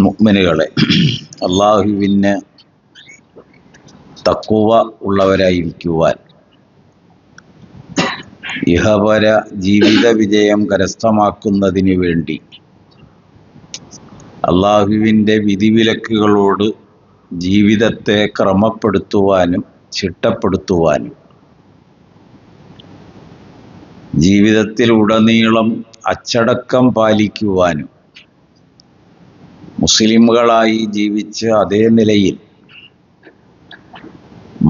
മുഅ്മിനുകളെ, അള്ളാഹുവിന് തഖ്വ ഉള്ളവരായിരിക്കുവാൻ, ഇഹപര ജീവിത വിജയം കരസ്ഥമാക്കുന്നതിന് വേണ്ടി അള്ളാഹുവിൻ്റെ വിധിവിലക്കുകളോട് ജീവിതത്തെ ക്രമപ്പെടുത്തുവാനും ചിട്ടപ്പെടുത്തുവാനും ജീവിതത്തിലുടനീളം അച്ചടക്കം പാലിക്കുവാനും മുസ്ലിമുകളായി ജീവിച്ച് അതേ നിലയിൽ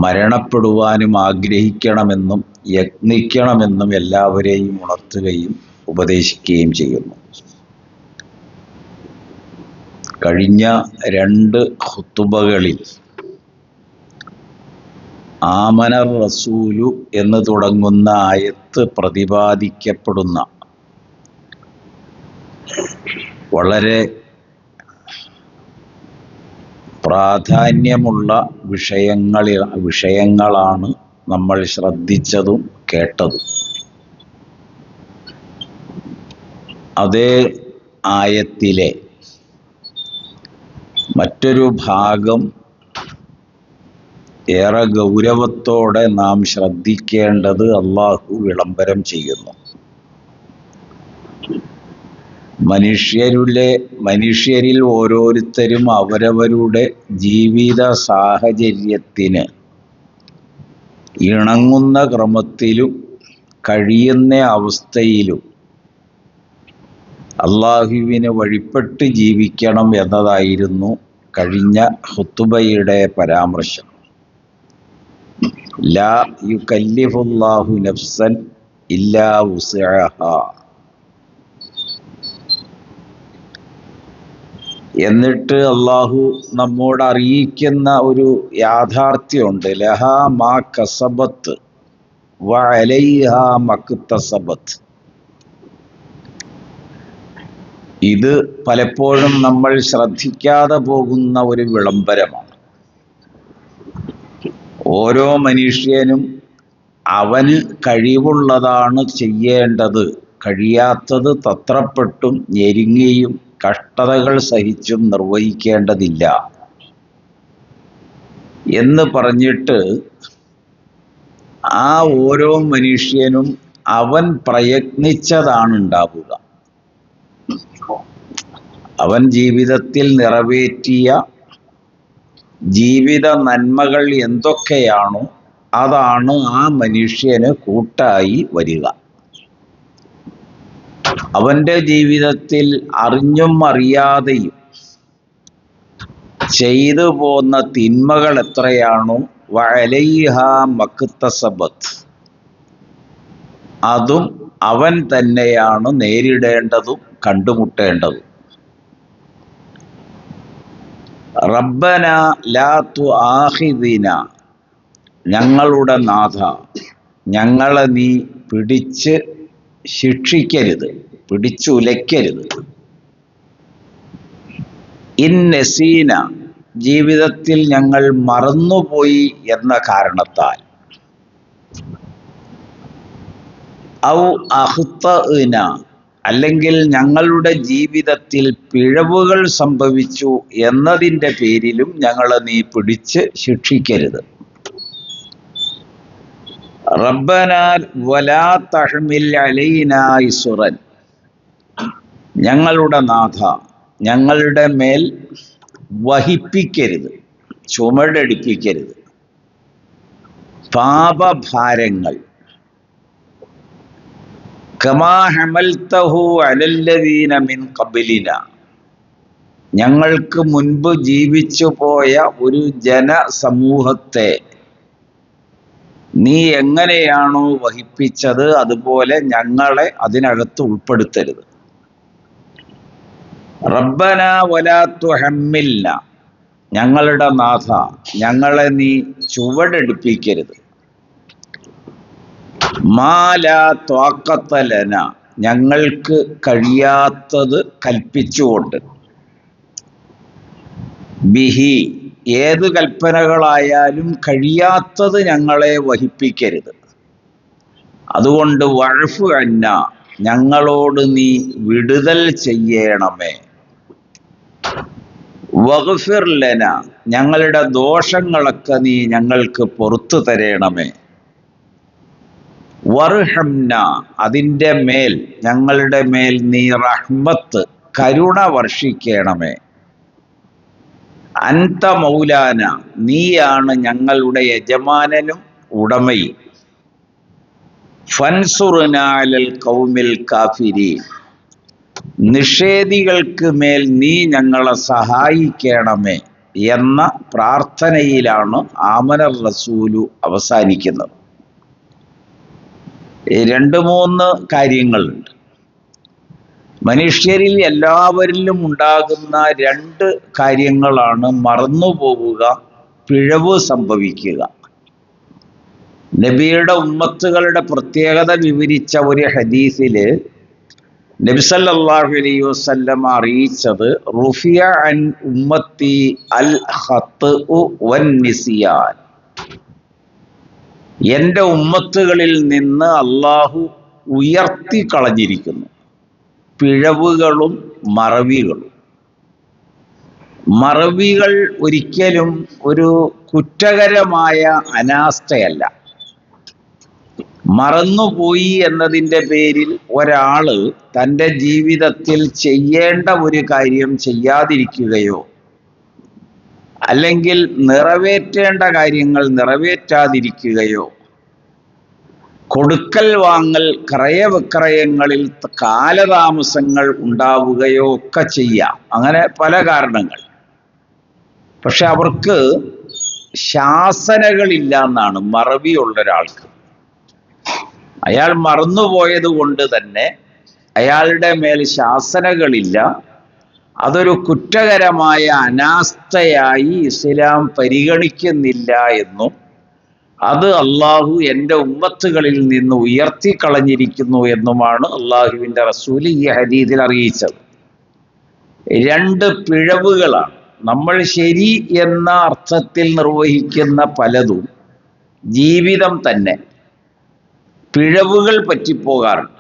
മരണപ്പെടുവാനും ആഗ്രഹിക്കണമെന്നും യത്നിക്കണമെന്നും എല്ലാവരെയും ഉണർത്തുകയും ഉപദേശിക്കുകയും ചെയ്യുന്നു. കഴിഞ്ഞ 2 ഖുതുബകളിൽ ആമനർ റസൂലു എന്ന് തുടങ്ങുന്ന ആയത്ത് പ്രതിപാദിക്കപ്പെടുന്ന വളരെ പ്രാധാന്യമുള്ള വിഷയങ്ങളാണ് നമ്മൾ ശ്രദ്ധിച്ചതും കേട്ടതും. അതേ ആയത്തിലെ മറ്റൊരു ഭാഗം ഏറെ ഗൗരവത്തോടെ നാം ശ്രദ്ധിക്കേണ്ടത് അള്ളാഹു വിളംബരം ചെയ്യുന്നു. മനുഷ്യരിൽ ഓരോരുത്തരും അവരവരുടെ ജീവിത സാഹചര്യത്തിന് ഇണങ്ങുന്ന ക്രമത്തിലും കഴിയുന്ന അവസ്ഥയിലും അള്ളാഹുവിന് വഴിപ്പെട്ട് ജീവിക്കണം എന്നതായിരുന്നു കഴിഞ്ഞ ഖുതുബയുടെ പരാമർശം. ലാ യുകല്ലിഫുല്ലാഹു നഫ്സൻ ഇല്ലാ വുസ്അഹാ. എന്നിട്ട് അള്ളാഹു നമ്മോട് അറിയിക്കുന്ന ഒരു യാഥാർത്ഥ്യമുണ്ട്. ലഹാ മാ കസബത്ത് വ അലൈഹാ മക്തസബത്ത്. ഇത് പലപ്പോഴും നമ്മൾ ശ്രദ്ധിക്കാതെ പോകുന്ന ഒരു വിളംബരമാണ്. ഓരോ മനുഷ്യനും അവന് കഴിവുള്ളതാണ് ചെയ്യേണ്ടത്, കഴിയാത്തത് തത്രപ്പെട്ടും ഞെരുങ്ങിയും കഷ്ടതകൾ സഹിച്ചും നിർവഹിക്കേണ്ടതില്ല എന്ന് പറഞ്ഞിട്ട് ആ ഓരോ മനുഷ്യനും അവൻ പ്രയത്നിച്ചതാണ് ഉണ്ടാവുക. അവൻ ജീവിതത്തിൽ നിറവേറ്റിയ ജീവിത നന്മകൾ എന്തൊക്കെയാണോ അതാണ് ആ മനുഷ്യന് കൂട്ടായി വരിക. അവൻ്റെ ജീവിതത്തിൽ അറിഞ്ഞും അറിയാതെയും ചെയ്തു പോന്ന തിന്മകൾ എത്രയാണോ വഅലൈഹാ മക്തസബത്ത്, അതും അവൻ തന്നെയാണ് നേരിടേണ്ടതും കണ്ടുമുട്ടേണ്ടതും. റബ്ബന ലാ തുആഖിദിന, ഞങ്ങളുടെ നാഥ, ഞങ്ങളെ നീ പിടിച്ച് ശിക്ഷിക്കരുത്, പിടിച്ചുലയ്ക്കരുത്. ഇൻ നസീന, ജീവിതത്തിൽ ഞങ്ങൾ മറന്നുപോയി എന്ന കാരണത്താൽ, ഔ അഖ്തഅന, അല്ലെങ്കിൽ ഞങ്ങളുടെ ജീവിതത്തിൽ പിഴവുകൾ സംഭവിച്ചു എന്നതിൻ്റെ പേരിലും ഞങ്ങളെ നീ പിടിച്ച് ശിക്ഷിക്കരുത്. റബ്ബന വലാ തഹ്മിൽ അലൈനാ ഇസ്റൻ, ഞങ്ങളുടെ നാഥ, ഞങ്ങളുടെ മേൽ വഹിപ്പിക്കരുത്, ചുമടെടുപ്പിക്കരുത് പാപഭാരങ്ങൾ. കമാ ഹമൽതഹു അലല്ലദീന മിൻ ഖബ്ലിന, ഞങ്ങൾക്ക് മുൻപ് ജീവിച്ചു പോയ ഒരു ജനസമൂഹത്തെ നീ എങ്ങനെയാണോ വഹിപ്പിച്ചത് അതുപോലെ ഞങ്ങളെ അതിനകത്ത് ഉൾപ്പെടുത്തരുത്. റബ്ബന വലാ തുഹമ്മിൽന, ഞങ്ങളുടെ നാഥ, ഞങ്ങളെ നീ ചുവടെടുപ്പിക്കരുത്. മാ ലാ ത്വാഖത ലന, ഞങ്ങൾക്ക് കഴിയാത്തത് കൽപ്പിച്ചുകൊണ്ട്. ബിഹി, ഏത് കൽപ്പനകളായാലും കഴിയാത്തത് ഞങ്ങളെ വഹിപ്പിക്കരുത്. അതുകൊണ്ട് വഅഫു അന്ന, ഞങ്ങളോട് നീ വിടുതൽ ചെയ്യണമേ. വഗ്ഫിർ ലന, ഞങ്ങളുടെ ദോഷങ്ങളൊക്കെ നീ ഞങ്ങൾക്ക് പുറത്തു തരേണമേ. വർഹംന, അതിൻ്റെ മേൽ ഞങ്ങളുടെ മേൽ നീ റഹ്മത്ത് കരുണ വർഷിക്കണമേ. അൻത മൗലാന, നീയാണ് ഞങ്ങളുടെ യജമാനനും ഉടമയും. ഫൻസുർന അലൽ ഖൗമിൽ കാഫിരീൻ, നിഷേധികൾക്ക് മേൽ നീ ഞങ്ങളെ സഹായിക്കണമേ എന്ന പ്രാർത്ഥനയിലാണ് ആമനർ റസൂലു അവസാനിക്കുന്നത്. രണ്ട് മൂന്ന് കാര്യങ്ങളുണ്ട്. മനുഷ്യരിൽ എല്ലാവരിലും ഉണ്ടാകുന്ന രണ്ട് കാര്യങ്ങളാണ് മറന്നുപോവുക, പിഴവ് സംഭവിക്കുക. നബിയുടെ ഉമ്മത്തുകളുടെ പ്രത്യേകത വിവരിച്ച ഒരു ഹദീസില് നബി സല്ലല്ലാഹു അലൈഹി വസല്ലം അറിയിച്ചത് റുഫിയ അൻ ഉമ്മത്തി അൽ ഖത്ഉ വൻ നിസിയാൻ, എൻ്റെ ഉമ്മത്തുകളിൽ നിന്ന് അള്ളാഹു ഉയർത്തി കളഞ്ഞിരിക്കുന്നു പിഴവുകളും മറവികളും. മറവികൾ ഒരിക്കലും ഒരു കുറ്റകരമായ അനാസ്ഥയല്ല. മറന്നുപോയി എന്നതിൻ്റെ പേരിൽ ഒരാള് തൻ്റെ ജീവിതത്തിൽ ചെയ്യേണ്ട ഒരു കാര്യം ചെയ്യാതിരിക്കുകയോ അല്ലെങ്കിൽ നിറവേറ്റേണ്ട കാര്യങ്ങൾ നിറവേറ്റാതിരിക്കുകയോ കൊടുക്കൽ വാങ്ങൽ ക്രയവിക്രയങ്ങളിൽ കാലതാമസങ്ങൾ ഉണ്ടാവുകയോ ഒക്കെ ചെയ്യാം. അങ്ങനെ പല കാരണങ്ങൾ. പക്ഷെ അവർക്ക് ശാസനകളില്ല എന്നാണ് മറവിയുള്ള ഒരാൾക്ക്. അയാൾ മറന്നുപോയത് കൊണ്ട് തന്നെ അയാളുടെ മേൽ ശാസനകളില്ല. അതൊരു കുറ്റകരമായ അനാസ്ഥയായി ഇസ്ലാം പരിഗണിക്കുന്നില്ല എന്നും അത് അള്ളാഹു എൻ്റെ ഉമ്മത്തുകളിൽ നിന്ന് ഉയർത്തിക്കളഞ്ഞിരിക്കുന്നു എന്നുമാണ് അള്ളാഹുവിൻ്റെ റസൂൽ ഈ ഹദീസിൽ അറിയിച്ചത്. രണ്ട് പിഴവുകളാണ്. നമ്മൾ ശരി എന്ന അർത്ഥത്തിൽ നിർവഹിക്കുന്ന പലതും ജീവിതം തന്നെ പിഴവുകൾ പറ്റിപ്പോകാറുണ്ട്.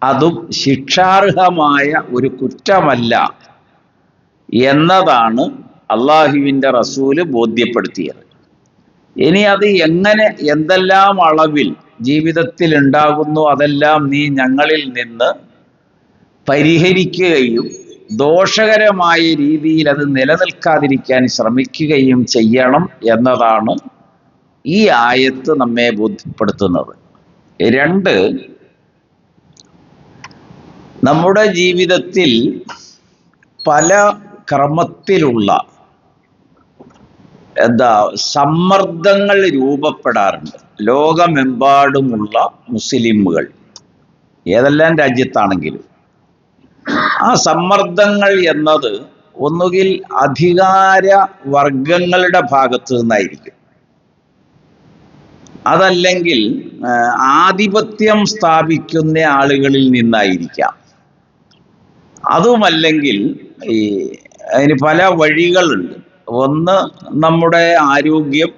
അതും ശിക്ഷാർഹമായ ഒരു കുറ്റമല്ല എന്നതാണ് അള്ളാഹുവിൻ്റെ റസൂല് ബോധ്യപ്പെടുത്തിയത്. ഇനി അത് എങ്ങനെ എന്തെല്ലാം അളവിൽ ജീവിതത്തിൽ ഉണ്ടാകുന്നു അതെല്ലാം നീ ഞങ്ങളിൽ നിന്ന് പരിഹരിക്കുകയും ദോഷകരമായ രീതിയിൽ അത് നിലനിൽക്കാതിരിക്കാൻ ശ്രമിക്കുകയും ചെയ്യണം എന്നതാണ് ഈ ആയത്ത് നമ്മെ ബോധ്യപ്പെടുത്തുന്നത്. രണ്ട്, നമ്മുടെ ജീവിതത്തിൽ പല ക്രമത്തിലുള്ള സമ്മർദ്ദങ്ങൾ രൂപപ്പെടാറുണ്ട്. ലോകമെമ്പാടുമുള്ള മുസ്ലിമുകൾ ഏതെല്ലാം രാജ്യത്താണെങ്കിലും ആ സമ്മർദ്ദങ്ങൾ എന്നത് ഒന്നുകിൽ അധികാര വർഗങ്ങളുടെ ഭാഗത്ത് നിന്നായിരിക്കും, അതല്ലെങ്കിൽ ആധിപത്യം സ്ഥാപിക്കുന്ന ആളുകളിൽ നിന്നായിരിക്കാം, അതുമല്ലെങ്കിൽ അതിന് പല വഴികളുണ്ട്. ഒന്ന് നമ്മുടെ ആരോഗ്യം,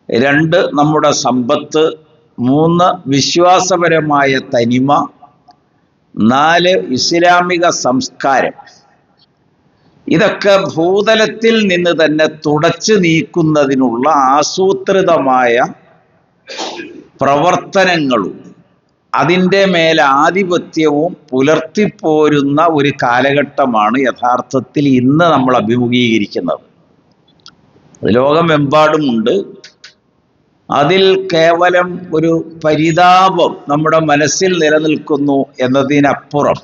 രണ്ട് നമ്മുടെ സമ്പത്ത്, മൂന്ന് വിശ്വാസപരമായ തനിമ, നാല് ഇസ്ലാമിക സംസ്കാരം. ഇതൊക്കെ ഭൂതലത്തിൽ നിന്ന് തന്നെ തുടച്ചു നീക്കുന്നതിനുള്ള ആസൂത്രിതമായ പ്രവർത്തനങ്ങളും അതിൻ്റെ മേൽ ആധിപത്യവും പുലർത്തിപ്പോരുന്ന ഒരു കാലഘട്ടമാണ് യഥാർത്ഥത്തിൽ ഇന്ന് നമ്മൾ അഭിമുഖീകരിക്കുന്നത്. ലോകമെമ്പാടുമുണ്ട്. അതിൽ കേവലം ഒരു പരിതാപം നമ്മുടെ മനസ്സിൽ നിലനിൽക്കുന്നു എന്നതിനപ്പുറം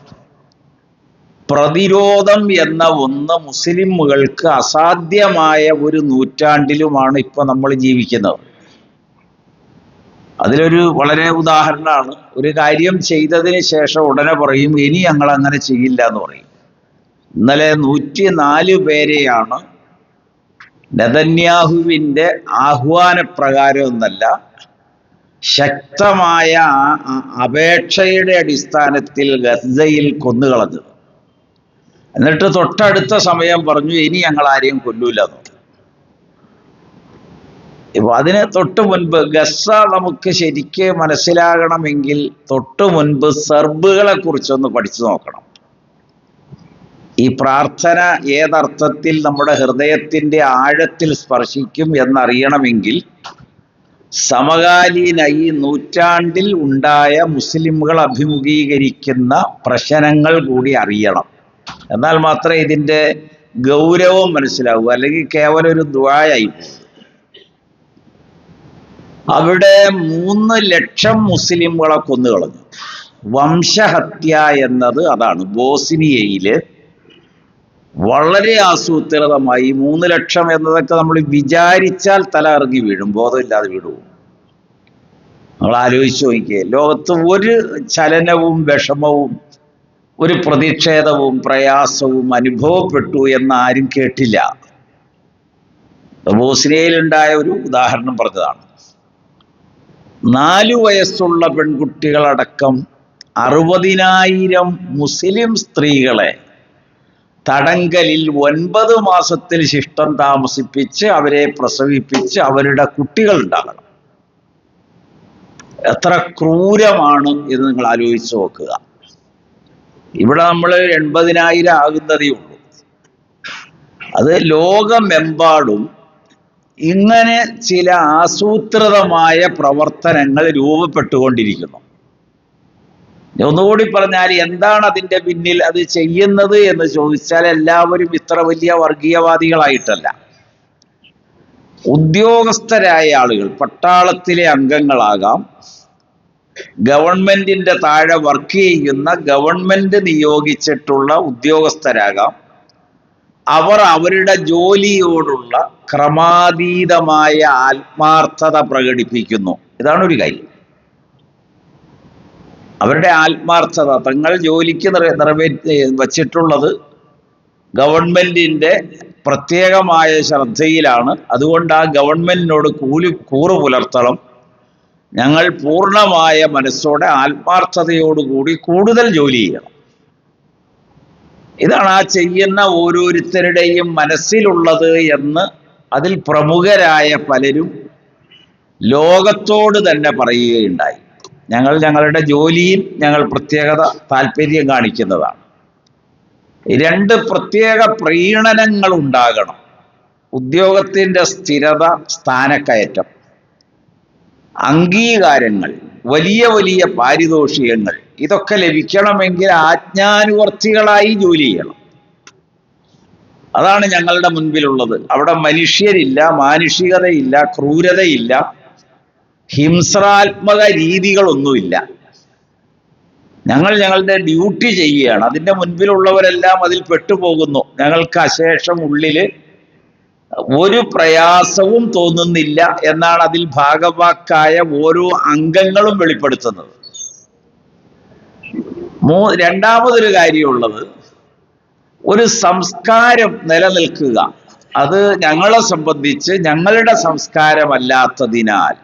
പ്രതിരോധം എന്ന ഒന്ന് മുസ്ലിമുകൾക്ക് അസാധ്യമായ ഒരു നൂറ്റാണ്ടിലുമാണ് ഇപ്പോൾ നമ്മൾ ജീവിക്കുന്നത്. അതിലൊരു വളരെ ഉദാഹരണമാണ്, ഒരു കാര്യം ചെയ്തതിന് ശേഷം ഉടനെ പറയും ഇനി ഞങ്ങൾ അങ്ങനെ ചെയ്യില്ല എന്ന് പറയും. ഇന്നലെ 104 പേരെയാണ് നെതന്യാഹുവിൻ്റെ ആഹ്വാനപ്രകാരം എന്നല്ല, ശക്തമായ അപേക്ഷയുടെ അടിസ്ഥാനത്തിൽ ഗസയിൽ കൊന്നുകളഞ്ഞത്. എന്നിട്ട് തൊട്ടടുത്ത സമയം പറഞ്ഞു ഇനി ഞങ്ങൾ ആരെയും കൊല്ലൂല എന്ന്. ഇപ്പൊ അതിന് തൊട്ട് മുൻപ് ഗസ്സ നമുക്ക് ശരിക്ക് മനസ്സിലാകണമെങ്കിൽ തൊട്ട് മുൻപ് സെർബുകളെ കുറിച്ചൊന്ന് പഠിച്ചു നോക്കണം. ഈ പ്രാർത്ഥന ഏതർത്ഥത്തിൽ നമ്മുടെ ഹൃദയത്തിന്റെ ആഴത്തിൽ സ്പർശിക്കും എന്നറിയണമെങ്കിൽ സമകാലീന ഈ നൂറ്റാണ്ടിൽ ഉണ്ടായ മുസ്ലിമുകൾ അഭിമുഖീകരിക്കുന്ന പ്രശ്നങ്ങൾ കൂടി അറിയണം. എന്നാൽ മാത്രമേ ഇതിൻ്റെ ഗൗരവം മനസ്സിലാവൂ. അല്ലെങ്കിൽ കേവലം ഒരു ദുആയായി പോകും. അവിടെ 3 ലക്ഷം മുസ്ലിമുകളെ കൊന്നുകളഞ്ഞു. വംശഹത്യ എന്നത് അതാണ്. ബോസ്നിയയില് വളരെ ആസൂത്രിതമായി 3 ലക്ഷം എന്നതൊക്കെ നമ്മൾ വിചാരിച്ചാൽ തല ഇറങ്ങി വീഴും, ബോധമില്ലാതെ വീഴും. നമ്മൾ ആലോചിച്ച് നോക്കിയേ, ലോകത്ത് ഒരു ചലനവും വിഷമവും ഒരു പ്രതിഷേധവും പ്രയാസവും അനുഭവപ്പെട്ടു എന്ന് ആരും കേട്ടില്ല. ബോസ്നിയയിലുണ്ടായ ഒരു ഉദാഹരണം പറഞ്ഞതാണ്. 4 വയസ്സുള്ള പെൺകുട്ടികളടക്കം 60,000 മുസ്ലിം സ്ത്രീകളെ തടങ്കലിൽ 9 മാസത്തിൽ ശിഷ്ടം താമസിപ്പിച്ച് അവരെ പ്രസവിപ്പിച്ച് അവരുടെ കുട്ടികൾ ഉണ്ടാകണം. എത്ര ക്രൂരമാണ് ഇത് നിങ്ങൾ ആലോചിച്ച് നോക്കുക. ഇവിടെ നമ്മൾ 80,000 ആകുന്നതേ ഉള്ളൂ. അത് ലോകമെമ്പാടും ഇങ്ങനെ ചില ആസൂത്രിതമായ പ്രവർത്തനങ്ങൾ രൂപപ്പെട്ടുകൊണ്ടിരിക്കുന്നു. ഒന്നുകൂടി പറഞ്ഞാൽ എന്താണ് അതിൻ്റെ പിന്നിൽ അത് ചെയ്യുന്നത് എന്ന് ചോദിച്ചാൽ എല്ലാവരും ഇത്ര വലിയ വർഗീയവാദികളായിട്ടല്ല. ഉദ്യോഗസ്ഥരായ ആളുകൾ, പട്ടാളത്തിലെ അംഗങ്ങളാകാം, ഗവൺമെന്റിന്റെ താഴെ വർക്ക് ചെയ്യുന്ന ഗവൺമെന്റ് നിയോഗിച്ചിട്ടുള്ള ഉദ്യോഗസ്ഥരാകാം, അവർ അവരുടെ ജോലിയോടുള്ള ക്രമാതീതമായ ആത്മാർത്ഥത പ്രകടിപ്പിക്കുന്നു. ഇതാണ് ഒരു കാര്യം. അവരുടെ ആത്മാർത്ഥത, തങ്ങൾ ജോലിക്ക് വച്ചിട്ടുള്ളത് ഗവൺമെന്റിന്റെ പ്രത്യേകമായ ശ്രദ്ധയിലാണ്. അതുകൊണ്ട് ആ ഗവൺമെന്റിനോട് കൂറ് പുലർത്തണം. ഞങ്ങൾ പൂർണ്ണമായ മനസ്സോടെ ആത്മാർത്ഥതയോടുകൂടി കൂടുതൽ ജോലി ചെയ്യണം. ഇതാണ് ആ ചെയ്യുന്ന ഓരോരുത്തരുടെയും മനസ്സിലുള്ളത് എന്ന് അതിൽ പ്രമുഖരായ പലരും ലോകത്തോട് തന്നെ പറയുകയുണ്ടായി. ഞങ്ങളുടെ ജോലിയിൽ ഞങ്ങൾ പ്രത്യേകത താല്പര്യം കാണിക്കുന്നതാണ്. 2 പ്രത്യേക പ്രീണനങ്ങൾ ഉണ്ടാകണം. ഉദ്യോഗത്തിൻ്റെ സ്ഥിരത, സ്ഥാനക്കയറ്റം, അംഗീകാരങ്ങൾ, വലിയ വലിയ പാരിതോഷികങ്ങൾ, ഇതൊക്കെ ലഭിക്കണമെങ്കിൽ ആജ്ഞാനുവർത്തികളായി ജോലി ചെയ്യണം. അതാണ് ഞങ്ങളുടെ മുൻപിലുള്ളത്. അവിടെ മനുഷ്യരില്ല, മാനുഷികതയില്ല, ക്രൂരതയില്ല, ഹിംസാത്മക രീതികളൊന്നുമില്ല. ഞങ്ങളുടെ ഡ്യൂട്ടി ചെയ്യുകയാണ്. അതിൻ്റെ മുൻപിലുള്ളവരെല്ലാം അതിൽ പെട്ടുപോകുന്നു. ഞങ്ങൾക്ക് അശേഷം ഉള്ളില് ഒരു പ്രയാസവും തോന്നുന്നില്ല എന്നാണ് അതിൽ ഭാഗവാക്കായ ഓരോ അംഗങ്ങളും വെളിപ്പെടുത്തുന്നത്. രണ്ടാമതൊരു കാര്യമുള്ളത്, ഒരു സംസ്കാരം നിലനിൽക്കുക. അത് ഞങ്ങളെ സംബന്ധിച്ച് ഞങ്ങളുടെ സംസ്കാരമല്ലാത്തതിനാൽ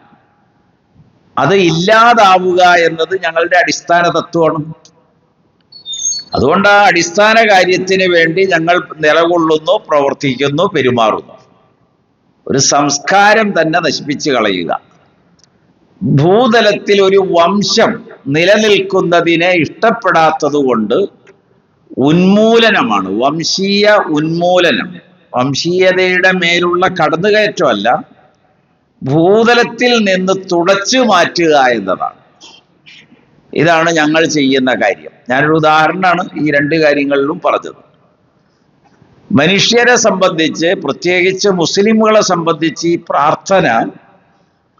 അത് ഇല്ലാതാവുക എന്നത് ഞങ്ങളുടെ അടിസ്ഥാന തത്വമാണ്. അതുകൊണ്ട് ആ അടിസ്ഥാന കാര്യത്തിന് വേണ്ടി ഞങ്ങൾ നിലകൊള്ളുന്നു, പ്രവർത്തിക്കുന്നു, പെരുമാറുന്നു. ഒരു സംസ്കാരം തന്നെ നശിപ്പിച്ചു കളയുക. ഭൂതലത്തിൽ ഒരു വംശം നിലനിൽക്കുന്നതിനെ ഇഷ്ടപ്പെടാത്തത് കൊണ്ട് ഉന്മൂലനമാണ്, വംശീയ ഉന്മൂലനം. വംശീയതയുടെ മേലുള്ള കടന്നുകയറ്റമല്ല, ഭൂതലത്തിൽ നിന്ന് തുടച്ചു മാറ്റുക എന്നതാണ്. ഇതാണ് ഞങ്ങൾ ചെയ്യുന്ന കാര്യം. ഞാനൊരു ഉദാഹരണമാണ് ഈ 2 കാര്യങ്ങളിലും പറഞ്ഞത്. മനുഷ്യരെ സംബന്ധിച്ച്, പ്രത്യേകിച്ച് മുസ്ലിമുകളെ സംബന്ധിച്ച് ഈ പ്രാർത്ഥന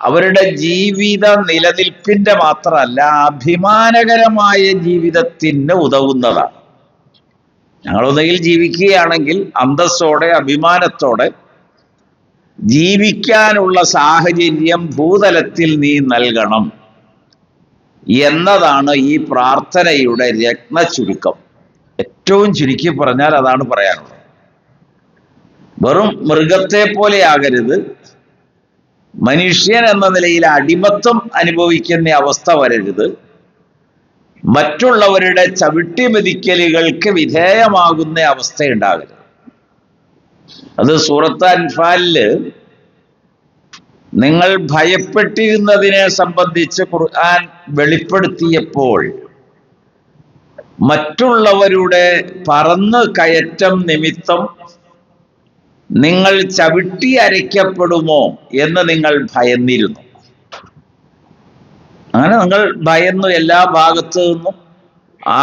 അവരുടെ ജീവിത നിലനിൽപ്പിന്റെ മാത്രമല്ല, അഭിമാനകരമായ ജീവിതത്തിന് ഉതകുന്നതാണ്. ഞങ്ങളൊന്നുകിൽ ജീവിക്കുകയാണെങ്കിൽ അന്തസ്സോടെ, അഭിമാനത്തോടെ ജീവിക്കാനുള്ള സാഹചര്യം ഭൂതലത്തിൽ നീ നൽകണം എന്നതാണ് ഈ പ്രാർത്ഥനയുടെ രത്ന ചുരുക്കം. ഏറ്റവും ചുരുക്കി പറഞ്ഞാൽ അതാണ് പറയാനുള്ളത്. വെറും മൃഗത്തെ പോലെ ആകരുത്. മനുഷ്യൻ എന്ന നിലയിൽ അടിമത്തം അനുഭവിക്കുന്ന അവസ്ഥ വരരുത്. മറ്റുള്ളവരുടെ ചവിട്ടിമെതിക്കലുകൾക്ക് വിധേയമാകുന്ന അവസ്ഥയുണ്ടാകരുത്. അത് സൂറത്ത് അൻഫാലില് നിങ്ങൾ ഭയപ്പെട്ടിരുന്നതിനെ സംബന്ധിച്ച് ഖുർആൻ വെളിപ്പെടുത്തിയപ്പോൾ മറ്റുള്ളവരുടെ പറന്നു കയറ്റം നിമിത്തം നിങ്ങൾ ചവിട്ടി അരയ്ക്കപ്പെടുമോ എന്ന് നിങ്ങൾ ഭയന്നിരുന്നു. അങ്ങനെ നിങ്ങൾ ഭയന്നു എല്ലാ ഭാഗത്തു നിന്നും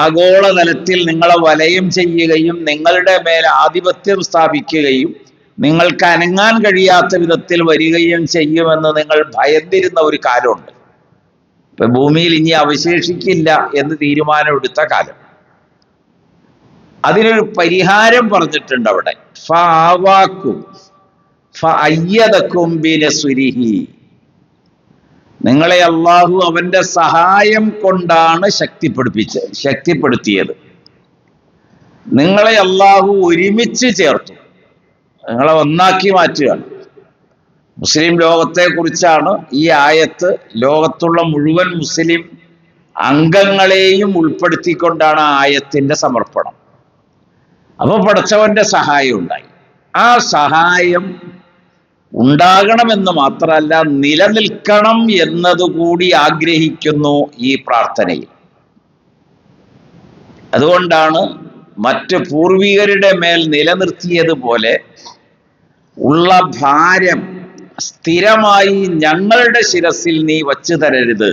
ആഗോളതലത്തിൽ നിങ്ങളെ വലയം ചെയ്യുകയും നിങ്ങളുടെ മേൽ ആധിപത്യം സ്ഥാപിക്കുകയും നിങ്ങൾക്ക് അനങ്ങാൻ കഴിയാത്ത വിധത്തിൽ വരികയും ചെയ്യുമെന്ന് നിങ്ങൾ ഭയന്നിരുന്ന ഒരു കാലമുണ്ട്. ഇപ്പൊ ഭൂമിയിൽ ഇനി അവശേഷിക്കില്ല എന്ന് തീരുമാനമെടുത്ത കാലം. അതിനൊരു പരിഹാരം പറഞ്ഞിട്ടുണ്ട് അവിടെ. ഫആവാക്കും ഫഅയ്യദക്കും ബിനസ്രിഹി. നിങ്ങളെ അള്ളാഹു അവന്റെ സഹായം കൊണ്ടാണ് ശക്തിപ്പെടുത്തിയത്. നിങ്ങളെ അള്ളാഹു ഒരുമിച്ച് ചേർത്തു, നിങ്ങളെ ഒന്നാക്കി മാറ്റുകയാണ്. മുസ്ലിം ലോകത്തെ കുറിച്ചാണ് ഈ ആയത്ത്. ലോകത്തുള്ള മുഴുവൻ മുസ്ലിം അംഗങ്ങളെയും ഉൾപ്പെടുത്തിക്കൊണ്ടാണ് ആയത്തിന്റെ സമർപ്പണം. അപ്പൊ പടച്ചവന്റെ സഹായം ഉണ്ടായി. ആ സഹായം ഉണ്ടാകണമെന്ന് മാത്രമല്ല, നിലനിൽക്കണം എന്നതുകൂടി ആഗ്രഹിക്കുന്നു ഈ പ്രാർത്ഥനയിൽ. അതുകൊണ്ടാണ് മറ്റ് പൂർവികരുടെ മേൽ നിലനിർത്തിയതുപോലെ ഉള്ള ഭാരം സ്ഥിരമായി ഞങ്ങളുടെ ശിരസിൽ നീ വച്ചു തരരുത്,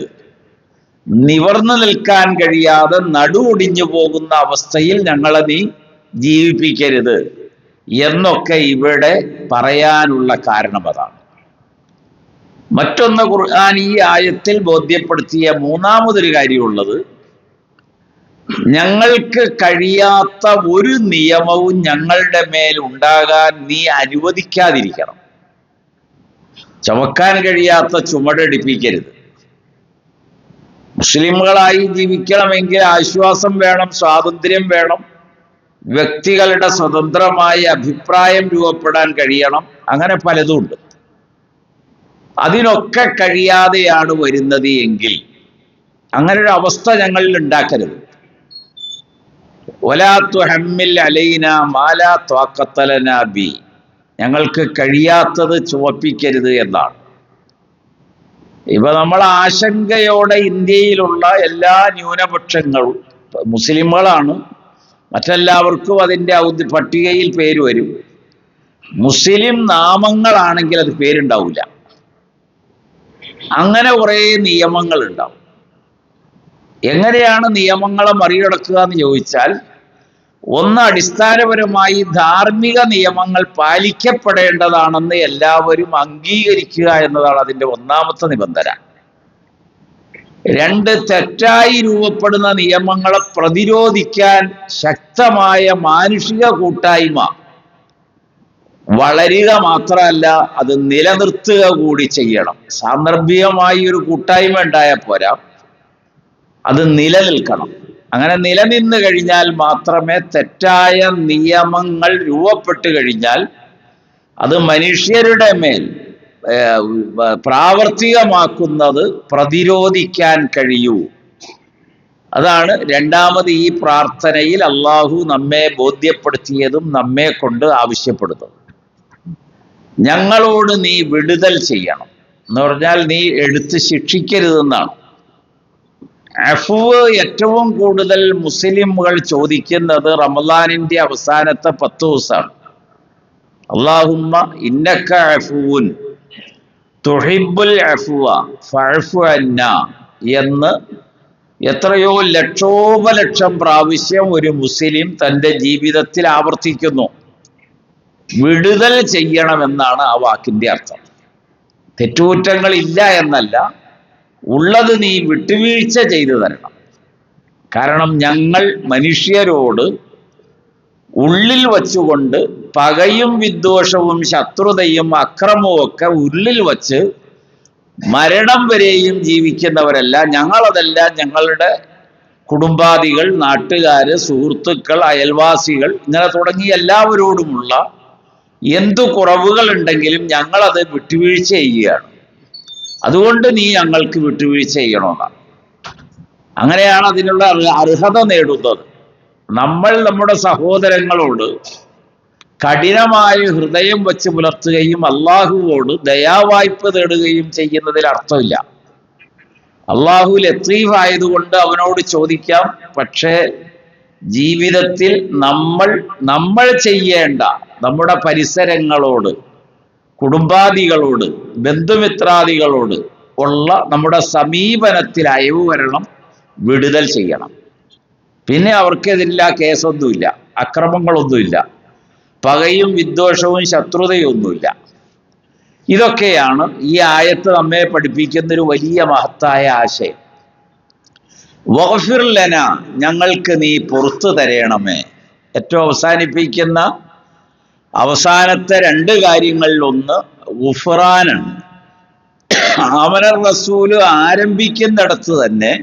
നിവർന്നു നിൽക്കാൻ കഴിയാതെ നടുവൊടിഞ്ഞു പോകുന്ന അവസ്ഥയിൽ ഞങ്ങളെ നീ ജീവിപ്പിക്കരുത് എന്നൊക്കെ ഇവിടെ പറയാനുള്ള കാരണം അതാണ്. മറ്റൊന്ന്, ഖുർആൻ ഈ ആയത്തിൽ ബോധ്യപ്പെടുത്തിയ മൂന്നാമതൊരു കാര്യമുള്ളത്, ഞങ്ങൾക്ക് കഴിയാത്ത ഒരു നിയമവും ഞങ്ങളുടെ മേൽ ഉണ്ടാകാൻ നീ അനുവദിക്കാതിരിക്കണം. ചുമക്കാൻ കഴിയാത്ത ചുമടെടുപ്പിക്കരുത്. മുസ്ലിമുകളായി ജീവിക്കണമെങ്കിൽ ആശ്വാസം വേണം, സ്വാതന്ത്ര്യം വേണം, വ്യക്തികളുടെ സ്വതന്ത്രമായ അഭിപ്രായം രൂപപ്പെടാൻ കഴിയണം. അങ്ങനെ പലതും ഉണ്ട്. അതിനൊക്കെ കഴിയാതെയാണ് വരുന്നത് എങ്കിൽ അങ്ങനെ ഒരു അവസ്ഥ ഞങ്ങളിൽ ഉണ്ടാക്കരുത്. വലാ തുഹമ്മിൽ അലൈന മാ ലാ ത്വാഖത ലനാ ബി. ഞങ്ങൾക്ക് കഴിയാത്തത് ചുമപ്പിക്കരുത് എന്നാണ്. ഇപ്പൊ നമ്മൾ ആശങ്കയോടെ ഇന്ത്യയിലുള്ള എല്ലാ ന്യൂനപക്ഷങ്ങളും, മുസ്ലിമുകളാണ്, മറ്റെല്ലാവർക്കും അതിൻ്റെ പട്ടികയിൽ പേര് വരും. മുസ്ലിം നാമങ്ങളാണെങ്കിൽ അത് പേരുണ്ടാവില്ല. അങ്ങനെ കുറേ നിയമങ്ങൾ ഉണ്ടാവും. എങ്ങനെയാണ് നിയമങ്ങളെ മറികടക്കുക എന്ന് ചോദിച്ചാൽ, ഒന്ന്, അടിസ്ഥാനപരമായി ധാർമ്മിക നിയമങ്ങൾ പാലിക്കപ്പെടേണ്ടതാണെന്ന് എല്ലാവരും അംഗീകരിക്കുക എന്നതാണ് അതിൻ്റെ ഒന്നാമത്തെ നിബന്ധന. രണ്ട്, തെറ്റായി രൂപപ്പെടുന്ന നിയമങ്ങളെ പ്രതിരോധിക്കാൻ ശക്തമായ മാനുഷിക കൂട്ടായ്മ വളരുക മാത്രമല്ല, അത് നിലനിർത്തുക കൂടി ചെയ്യണം. സാന്ദർഭികമായി ഒരു കൂട്ടായ്മ ഉണ്ടായാൽ പോരാ, അത് നിലനിൽക്കണം. അങ്ങനെ നിലനിന്ന് കഴിഞ്ഞാൽ മാത്രമേ, തെറ്റായ നിയമങ്ങൾ രൂപപ്പെട്ട് കഴിഞ്ഞാൽ അത് മനുഷ്യരുടെ മേൽ പ്രാവർത്തികമാക്കുന്നത് പ്രതിരോധിക്കാൻ കഴിയൂ. അതാണ് രണ്ടാമത് ഈ പ്രാർത്ഥനയിൽ അള്ളാഹു നമ്മെ ബോധ്യപ്പെടുത്തിയതും നമ്മെ കൊണ്ട് ആവശ്യപ്പെടുന്നതും. ഞങ്ങളോട് നീ വിടുതൽ ചെയ്യണം എന്ന് പറഞ്ഞാൽ നീ എടുത്ത് ശിക്ഷിക്കരുതെന്നാണ്. അഫ്വ് ഏറ്റവും കൂടുതൽ മുസ്ലിമുകൾ ചോദിക്കുന്നത് റമദാനിന്റെ അവസാനത്തെ 10 ദിവസമാണ്. അല്ലാഹുമ്മ ഇന്നക അഫ്വുൻ തുഹിബ്ബുൽ അഫ്വ ഫഅഫു അന്നാ എന്ന് എത്രയോ ലക്ഷോപലക്ഷം പ്രാവശ്യം ഒരു മുസ്ലിം തൻ്റെ ജീവിതത്തിൽ ആവർത്തിക്കുന്നു. വിടുതൽ ചെയ്യണമെന്നാണ് ആ വാക്കിന്റെ അർത്ഥം. തെറ്റുകുറ്റങ്ങൾ ഇല്ല എന്നല്ല, ഉള്ളത് നീ വിട്ടുവീഴ്ച ചെയ്തു തരണം. കാരണം ഞങ്ങൾ മനുഷ്യരോട് ഉള്ളിൽ വച്ചുകൊണ്ട് പകയും വിദ്വേഷവും ശത്രുതയും അക്രമവും ഒക്കെ ഉള്ളിൽ വച്ച് മരണം വരെയും ജീവിക്കുന്നവരല്ല. ഞങ്ങളതെല്ലാം ഞങ്ങളുടെ കുടുംബാദികൾ, നാട്ടുകാര്, സുഹൃത്തുക്കൾ, അയൽവാസികൾ, ഇങ്ങനെ തുടങ്ങി എല്ലാവരോടുമുള്ള എന്തു കുറവുകൾ ഉണ്ടെങ്കിലും ഞങ്ങളത് വിട്ടുവീഴ്ച ചെയ്യുകയാണ്. അതുകൊണ്ട് നീ ഞങ്ങൾക്ക് വിട്ടുവീഴ്ച ചെയ്യണമെന്നാണ്. അങ്ങനെയാണ് അതിനുള്ള അർഹത നേടുന്നത്. നമ്മൾ നമ്മുടെ സഹോദരങ്ങളോട് കഠിനമായ ഹൃദയം വച്ച് പുലർത്തുകയും അള്ളാഹുവോട് ദയാവായ്പ തേടുകയും ചെയ്യുന്നതിൽ അർത്ഥമില്ല. അള്ളാഹു ലത്തീഫ് ആയതുകൊണ്ട് അവനോട് ചോദിക്കാം. പക്ഷേ ജീവിതത്തിൽ നമ്മൾ ചെയ്യേണ്ട നമ്മുടെ പരിസരങ്ങളോട്, കുടുംബാദികളോട്, ബന്ധുമിത്രാദികളോട് ഉള്ള നമ്മുടെ സമീപനത്തിൽ അയവ് വരണം, വിടുതൽ ചെയ്യണം. പിന്നെ അവർക്കെതിരില്ല കേസൊന്നുമില്ല, അക്രമങ്ങളൊന്നുമില്ല, പകയും വിദ്വേഷവും ശത്രുതയൊന്നുമില്ല. ഇതൊക്കെയാണ് ഈ ആയത്ത് നമ്മെ പഠിപ്പിക്കുന്നൊരു വലിയ മഹത്തായ ആശയം. വഗ്ഫിർ ലന, ഞങ്ങൾക്ക് നീ പുറത്തു തരയണമേ. ഏറ്റവും അവസാനിപ്പിക്കുന്ന അവസാനത്തെ രണ്ട് കാര്യങ്ങളിൽ ഒന്ന് ഗുഫ്റാനാണ്. ആമനർ റസൂല് ആരംഭിക്കുന്നിടത്ത് തന്നെ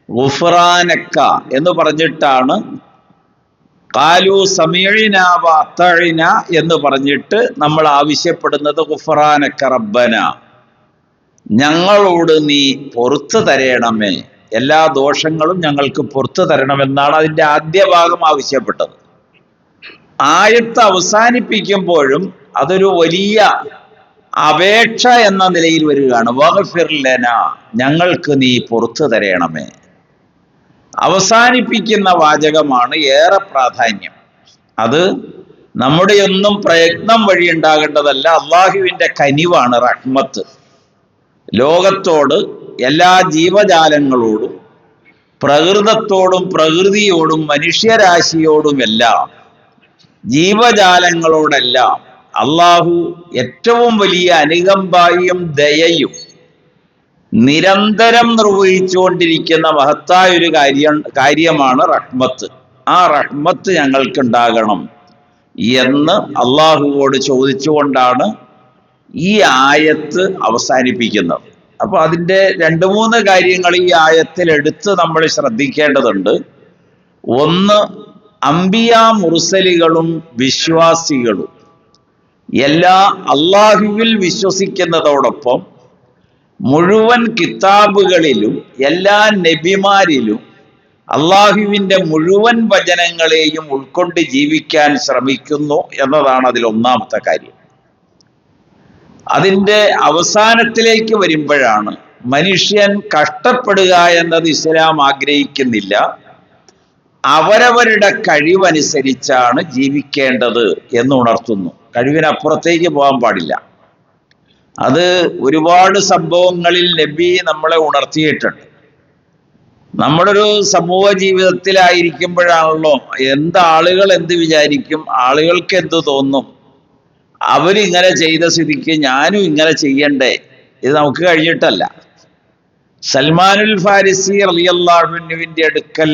ഗുഫ്റാനക്ക എന്ന് പറഞ്ഞിട്ടാണ് ഖാലു സമീഅനാ വഅതഅന എന്ന് പറഞ്ഞിട്ട് നമ്മൾ ആവശ്യപ്പെടുന്നത് ഗുഫ്റാനക്ക റബ്ബന, ഞങ്ങളോട് നീ പുറത്തു തരയണമേ, എല്ലാ ദോഷങ്ങളും ഞങ്ങൾക്ക് പുറത്തു തരണമെന്നാണ് അതിൻ്റെ ആദ്യ ഭാഗം ആവശ്യപ്പെട്ടത്. ആയത്ത് അവസാനിപ്പിക്കുമ്പോഴും അതൊരു വലിയ അപേക്ഷ എന്ന നിലയിൽ വരികയാണ്. വഗ്ഫിർ ലനാ, ഞങ്ങൾക്ക് നീ പുറത്തു തരയണമേ. അവസാനിപ്പിക്കുന്ന വാചകമാണ് ഏറെ പ്രാധാന്യം. അത് നമ്മുടെ ഒന്നും പ്രയത്നം വഴി ഉണ്ടാകേണ്ടതല്ല, അള്ളാഹുവിൻ്റെ കനിവാണ്, റഹ്മത്ത്. ലോകത്തോട്, എല്ലാ ജീവജാലങ്ങളോടും, പ്രകൃതത്തോടും പ്രകൃതിയോടും മനുഷ്യരാശിയോടുമെല്ലാം, ജീവജാലങ്ങളോടെല്ലാം അള്ളാഹു ഏറ്റവും വലിയ അനുകമ്പായും ദയയും നിരന്തരം നിർവഹിച്ചുകൊണ്ടിരിക്കുന്ന മഹത്തായൊരു കാര്യമാണ് റഹ്മത്ത്. ആ റഹ്മത്ത് ഞങ്ങൾക്കുണ്ടാകണം എന്ന് അള്ളാഹുവോട് ചോദിച്ചുകൊണ്ടാണ് ഈ ആയത്ത് അവസാനിപ്പിക്കുന്നത്. അപ്പൊ അതിൻ്റെ 2-3 കാര്യങ്ങൾ ഈ ആയത്തിൽ എടുത്ത് നമ്മൾ ശ്രദ്ധിക്കേണ്ടതുണ്ട്. ഒന്ന്, അംബിയാ മുർസലികളും വിശ്വാസികളും എല്ലാ അള്ളാഹുവിൽ വിശ്വസിക്കുന്നതോടൊപ്പം മുഴുവൻ കിതാബുകളിലും എല്ലാ നബിമാരിലും അള്ളാഹുവിൻ്റെ മുഴുവൻ വചനങ്ങളെയും ഉൾക്കൊണ്ട് ജീവിക്കാൻ ശ്രമിക്കുന്നു എന്നതാണ് അതിൽ ഒന്നാമത്തെ കാര്യം. അതിൻ്റെ അവസാനത്തിലേക്ക് വരുമ്പോഴാണ് മനുഷ്യൻ കഷ്ടപ്പെടുക എന്നത് ഇസ്ലാം ആഗ്രഹിക്കുന്നില്ല, അവരവരുടെ കഴിവനുസരിച്ചാണ് ജീവിക്കേണ്ടത് എന്ന് ഉണർത്തുന്നു. കഴിവിനപ്പുറത്തേക്ക് പോകാൻ പാടില്ല. അത് ഒരുപാട് സംഭവങ്ങളിൽ നബി നമ്മളെ ഉണർത്തിയിട്ടുണ്ട്. നമ്മളൊരു സമൂഹ ജീവിതത്തിലായിരിക്കുമ്പോഴാണല്ലോ ആളുകൾ എന്ത് വിചാരിക്കും, ആളുകൾക്ക് എന്ത് തോന്നും, അവരിങ്ങനെ ചെയ്ത സ്ഥിതിക്ക് ഞാനും ഇങ്ങനെ ചെയ്യണ്ടേ, ഇത് നമുക്ക് കഴിഞ്ഞിട്ടല്ല. സൽമാനുൽ ഫാരിസി റളിയല്ലാഹു അൻഹുവിന്റെ അടുക്കൽ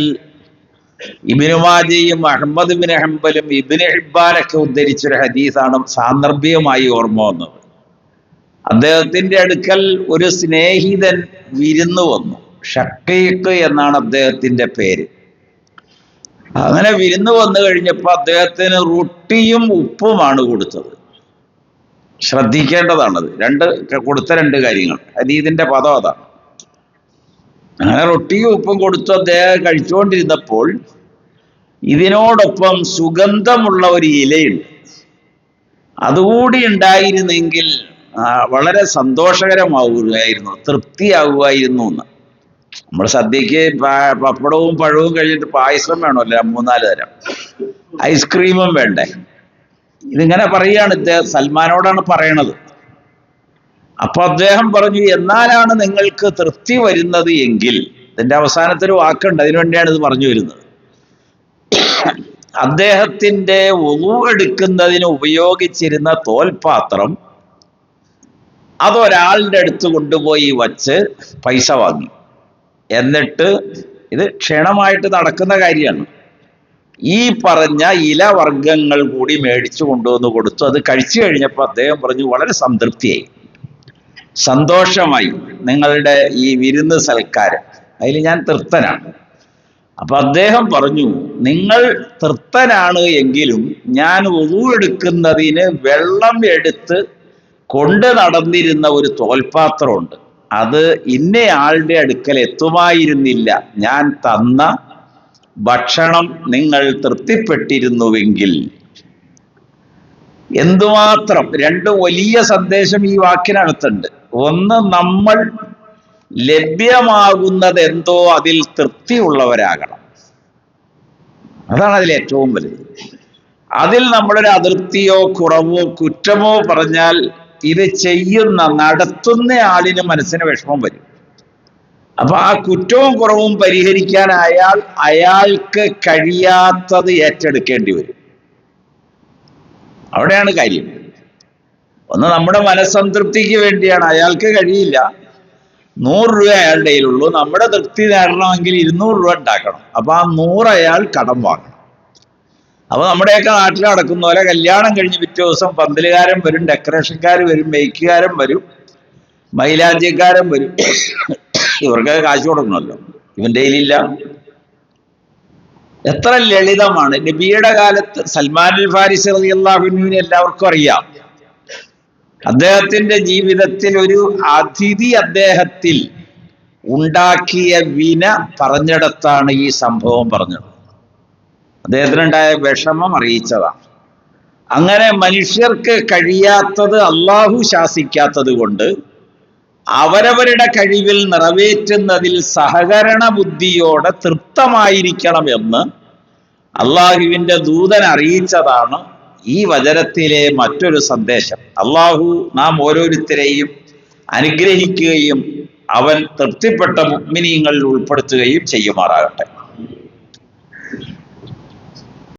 ഇബ്നു മാജയും അഹ്മദ് ബിൻ ഹംബലും ഇബ്നു ഹിബ്ബാനൊക്കെ ഉദ്ധരിച്ചൊരു ഹദീസാണ് സാന്ദർഭികമായി ഓർമ്മ വന്നത്. അദ്ദേഹത്തിന്റെ അടുക്കൽ ഒരു സ്നേഹിതൻ വിരുന്ന് വന്നു. ഷക്കീഖ് എന്നാണ് അദ്ദേഹത്തിന്റെ പേര്. അങ്ങനെ വിരുന്ന് വന്നു കഴിഞ്ഞപ്പോൾ അദ്ദേഹത്തിന് റൊട്ടിയും ഉപ്പുമാണ് കൊടുത്തത്. ശ്രദ്ധിക്കേണ്ടതാണത്. കൊടുത്ത 2 കാര്യങ്ങൾ, ഹദീസിന്റെ പദം അതാണ്. അങ്ങനെ റൊട്ടിയും ഉപ്പും കൊടുത്തു. അദ്ദേഹം കഴിച്ചുകൊണ്ടിരുന്നപ്പോൾ ഇതിനോടൊപ്പം സുഗന്ധമുള്ള ഒരു ഇലയുണ്ട്. അതുകൂടി ഉണ്ടായിരുന്നെങ്കിൽ വളരെ സന്തോഷകരമാവുകയായിരുന്നു, തൃപ്തിയാവുമായിരുന്നു എന്ന്. നമ്മൾ സദ്യക്ക് പപ്പടവും പഴവും കഴിഞ്ഞിട്ട് പായസം വേണമല്ലോ, 3-4 തരം, ഐസ്ക്രീമും വേണ്ടേ. ഇതിങ്ങനെ പറയുകയാണ്, ഇദ്ദേഹം സൽമാനോടാണ് പറയണത്. അപ്പൊ അദ്ദേഹം പറഞ്ഞു, എന്നാലാണ് നിങ്ങൾക്ക് തൃപ്തി വരുന്നത് എങ്കിൽ, ഇതിന്റെ അവസാനത്തൊരു വാക്കുണ്ട്, അതിനുവേണ്ടിയാണ് ഇത് പറഞ്ഞു വരുന്നത്. അദ്ദേഹത്തിന്റെ വുളു എടുക്കുന്നതിന് ഉപയോഗിച്ചിരുന്ന തോൽപാത്രം അതൊരാളുടെ അടുത്ത് കൊണ്ടുപോയി വച്ച് പൈസ വാങ്ങി. എന്നിട്ട് ഇത് ക്ഷണമായിട്ട് നടക്കുന്ന കാര്യമാണ്. ഈ പറഞ്ഞ ഇലവർഗങ്ങൾ കൂടി മേടിച്ചു കൊണ്ടുവന്ന് കൊടുത്തു. അത് കഴിച്ചു കഴിഞ്ഞപ്പോൾ അദ്ദേഹം പറഞ്ഞു, വളരെ സംതൃപ്തിയായി, സന്തോഷമായി, നിങ്ങളുടെ ഈ വിരുന്ന് സൽക്കാരം, അതിൽ ഞാൻ തൃപ്തനാണ്. അപ്പൊ അദ്ദേഹം പറഞ്ഞു, നിങ്ങൾ തൃപ്തനാണ് എങ്കിലും ഞാൻ വുളു എടുക്കുന്നതിന് വെള്ളം എടുത്ത് കൊണ്ട് നടന്നിരുന്ന ഒരു തോൽപാത്രമുണ്ട്, അത് ഇന്നയാളുടെ അടുക്കൽ എത്തുമായിരുന്നില്ല. ഞാൻ തന്ന ഭക്ഷണം നിങ്ങൾ തൃപ്തിപ്പെട്ടിരുന്നുവെങ്കിൽ എന്തുമാത്രം രണ്ട് വലിയ സന്ദേശം ഈ വാക്കിനകത്തുണ്ട്. ഒന്ന്, നമ്മൾ ലഭ്യമാകുന്നത് എന്തോ അതിൽ തൃപ്തിയുള്ളവരാകണം. അതാണ് അതിൽ ഏറ്റവും വലുത്. അതിൽ നമ്മളൊരു അതിർത്തിയോ കുറവോ കുറ്റമോ പറഞ്ഞാൽ ഇത് ചെയ്യുന്ന നടത്തുന്ന ആളിന് മനസ്സിന് വിഷമം വരും. അപ്പൊ ആ കുറ്റവും കുറവും പരിഹരിക്കാൻ അയാൾക്ക് കഴിയാത്തത് ഏറ്റെടുക്കേണ്ടി വരും. അവിടെയാണ് കാര്യം. ഒന്ന് നമ്മുടെ മനസ്സംതൃപ്തിക്ക് വേണ്ടിയാണ്, അയാൾക്ക് കഴിയില്ല, 100 രൂപ അയാളുടെ കയ്യിലുള്ളൂ, നമ്മുടെ തൃപ്തി നേടണമെങ്കിൽ 200 രൂപ ഉണ്ടാക്കണം. അപ്പൊ ആ 100 അയാൾ കടം വാങ്ങണം. അപ്പൊ നമ്മുടെയൊക്കെ നാട്ടിൽ നടക്കുന്ന പോലെ കല്യാണം കഴിഞ്ഞ് പിറ്റേ ദിവസം പന്തലുകാരൻ വരും, ഡെക്കറേഷൻകാർ വരും, മേക്കുകാരൻ വരും, മൈലാഞ്ചിക്കാരൻ വരും. ഇവർക്ക് കാശ് കൊടുക്കണമല്ലോ, ഇവന്റെ കയ്യിലില്ല. എത്ര ലളിതമാണ്. നബിയുടെ കാലത്ത് സൽമാൻ അൽ ഫാരിസി റളിയല്ലാഹു അൻഹുവിനെ എല്ലാവർക്കും അറിയാം. അദ്ദേഹത്തിന്റെ ജീവിതത്തിൽ ഒരു അതിഥി അദ്ദേഹത്തിൽ ഉണ്ടാക്കിയ വിന പറഞ്ഞിടത്താണ് ഈ സംഭവം പറഞ്ഞത്. അദ്ദേഹത്തിനുണ്ടായ വിഷമം അറിയിച്ചതാണ്. അങ്ങനെ മനുഷ്യർക്ക് കഴിയാത്തത് അള്ളാഹു ശാസിക്കാത്തത് കൊണ്ട് അവരവരുടെ കഴിവിൽ നിറവേറ്റുന്നതിൽ സഹകരണ ബുദ്ധിയോടെ തൃപ്തമായിരിക്കണം എന്ന് അള്ളാഹുവിന്റെ ദൂതൻ അറിയിച്ചതാണ് ഈ വചനത്തിലെ മറ്റൊരു സന്ദേശം. അള്ളാഹു നാം ഓരോരുത്തരെയും അനുഗ്രഹിക്കുകയും അവൻ തൃപ്തിപ്പെട്ട മുഅ്മിനീങ്ങളിൽ ഉൾപ്പെടുത്തുകയും ചെയ്യുമാറാകട്ടെ.